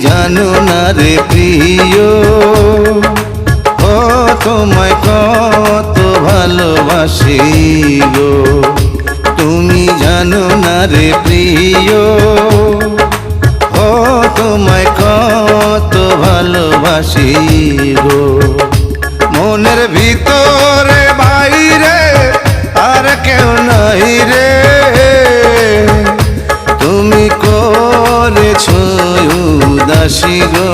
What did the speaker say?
জানো না রে প্রিয়, ও তোমায় কত ভালোবাসি গো। তুমি জানো না রে প্রিয়, ও তোমায় কত ভালোবাসি গো। মনের ভিতরে বাইরে আর কেউ নাই রে, তুমি করেছো উদাসী গো।